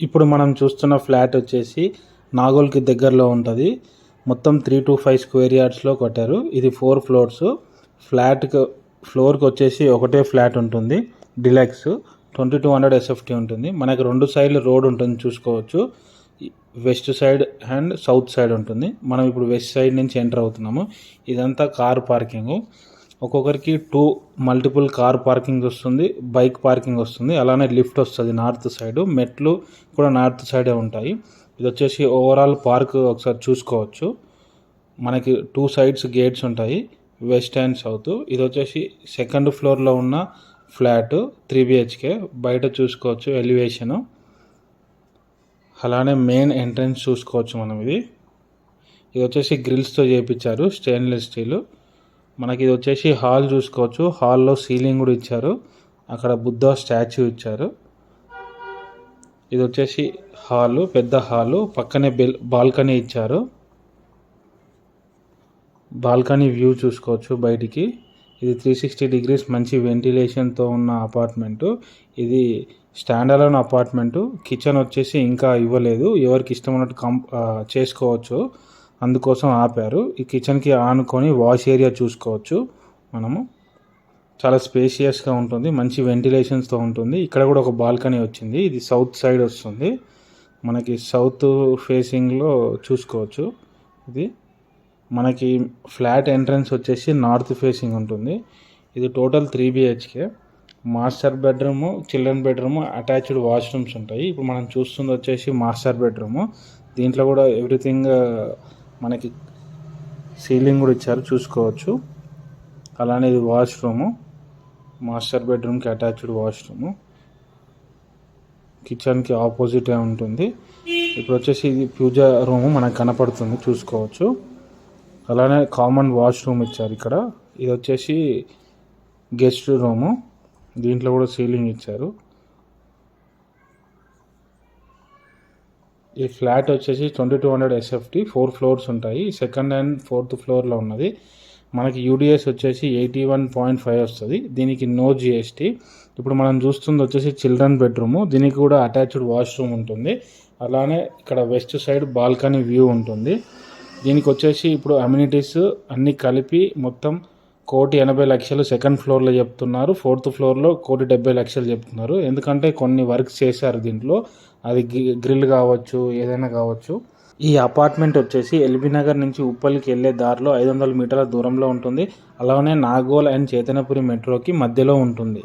ఇప్పుడు మనం చూస్తున్న ఫ్లాట్ వచ్చేసి నాగోల్కి దగ్గరలో ఉంటుంది. మొత్తం 3 to 5 స్క్వేర్ యార్డ్స్లో కట్టారు. ఇది 4 ఫ్లోర్స్. ఫ్లోర్కి వచ్చేసి ఒకటే ఫ్లాట్ ఉంటుంది. డిలక్స్ 2200 SFT ఉంటుంది. మనకి 2 సైడ్లు రోడ్ ఉంటుంది చూసుకోవచ్చు. West side and south side ఉంటుంది. మనం ఇప్పుడు వెస్ట్ సైడ్ నుంచి ఎంటర్ అవుతున్నాము. ఇదంతా కార్ పార్కింగ్. ఒక్కొక్కరికి 2 మల్టిపుల్ కార్ పార్కింగ్ వస్తుంది, బైక్ పార్కింగ్ వస్తుంది, అలానే లిఫ్ట్ వస్తుంది నార్త్ సైడ్. మెట్లు కూడా నార్త్ సైడే ఉంటాయి. ఇది వచ్చేసి ఓవరాల్ పార్క్ ఒకసారి చూసుకోవచ్చు. మనకి 2 సైడ్స్ గేట్స్ ఉంటాయి, వెస్ట్ అండ్ సౌత్. ఇది వచ్చేసి సెకండ్ ఫ్లోర్లో ఉన్న ఫ్లాట్ 3 BHK. బయట చూసుకోవచ్చు ఎలివేషను, అలానే మెయిన్ ఎంట్రన్స్ చూసుకోవచ్చు మనం. ఇది వచ్చేసి గ్రిల్స్తో చేయించారు, స్టెయిన్లెస్ స్టీల్. మనకి ఇది వచ్చేసి హాల్ చూసుకోవచ్చు. హాల్లో సీలింగ్ కూడా ఇచ్చారు, అక్కడ బుద్ధ స్టాచ్యూ ఇచ్చారు. ఇది వచ్చేసి హాలు, పెద్ద హాలు. పక్కనే బాల్కనీ ఇచ్చారు. బాల్కనీ వ్యూ చూసుకోవచ్చు బయటికి. ఇది 360 degrees మంచి వెంటిలేషన్తో ఉన్న అపార్ట్మెంటు. ఇది స్టాండ్ అలోన్ అపార్ట్మెంటు. కిచెన్ వచ్చేసి ఇంకా ఇవ్వలేదు, ఎవరికి ఇష్టం ఉన్నట్టు చేసుకోవచ్చు, అందుకోసం ఆపారు. ఈ కిచెన్కి ఆనుకొని వాష్ ఏరియా చూసుకోవచ్చు మనము. చాలా స్పేషియస్గా ఉంటుంది, మంచి వెంటిలేషన్స్తో ఉంటుంది. ఇక్కడ కూడా ఒక బాల్కనీ వచ్చింది. ఇది సౌత్ సైడ్ వస్తుంది, మనకి సౌత్ ఫేసింగ్లో చూసుకోవచ్చు. ఇది మనకి ఫ్లాట్ ఎంట్రన్స్ వచ్చేసి నార్త్ ఫేసింగ్ ఉంటుంది. ఇది total 3 BHK. Master bedroom, children bedroom, attached washrooms ఉంటాయి. ఇప్పుడు మనం చూస్తుంది వచ్చేసి మాస్టర్ బెడ్రూము. దీంట్లో కూడా ఎవ్రీథింగ్ మనకి సీలింగ్ కూడా ఇచ్చారు చూసుకోవచ్చు. అలానే ఇది వాష్రూము, మాస్టర్ బెడ్రూమ్కి అటాచ్డ్ వాష్రూము. కిచెన్కి ఆపోజిటే ఉంటుంది. ఇప్పుడు వచ్చేసి ఇది పూజ రూము మనకు కనపడుతుంది చూసుకోవచ్చు. అలానే కామన్ వాష్రూమ్ ఇచ్చారు ఇక్కడ. ఇది వచ్చేసి గెస్ట్ రూము, దీంట్లో కూడా సీలింగ్ ఇచ్చారు. ఈ ఫ్లాట్ వచ్చేసి 2200 SFT, 4 ఫ్లోర్స్ ఉంటాయి. సెకండ్ అండ్ ఫోర్త్ ఫ్లోర్లో ఉన్నది. మనకి UDS వచ్చేసి 81.5 వస్తుంది. దీనికి నో GST. ఇప్పుడు మనం చూస్తుంది వచ్చేసి చిల్డ్రన్ బెడ్రూము, దీనికి కూడా అటాచ్డ్ వాష్రూమ్ ఉంటుంది. అలానే ఇక్కడ వెస్ట్ సైడ్ బాల్కనీ వ్యూ ఉంటుంది. దీనికి వచ్చేసి ఇప్పుడు అమ్యూనిటీస్ అన్నీ కలిపి మొత్తం 1,80,00,000 సెకండ్ ఫ్లోర్లో చెప్తున్నారు. ఫోర్త్ ఫ్లోర్లో 1,70,00,000 చెప్తున్నారు. ఎందుకంటే కొన్ని వర్క్స్ చేశారు దీంట్లో, అది గ్రిల్ కావచ్చు, ఏదైనా కావచ్చు. ఈ అపార్ట్మెంట్ వచ్చేసి ఎల్బీ నగర్ నుంచి ఉప్పల్కి వెళ్ళే దారిలో 500 మీటర్ల దూరంలో ఉంటుంది. అలానే నాగోల్ అండ్ చైతన్యపురి మెట్రోకి మధ్యలో ఉంటుంది.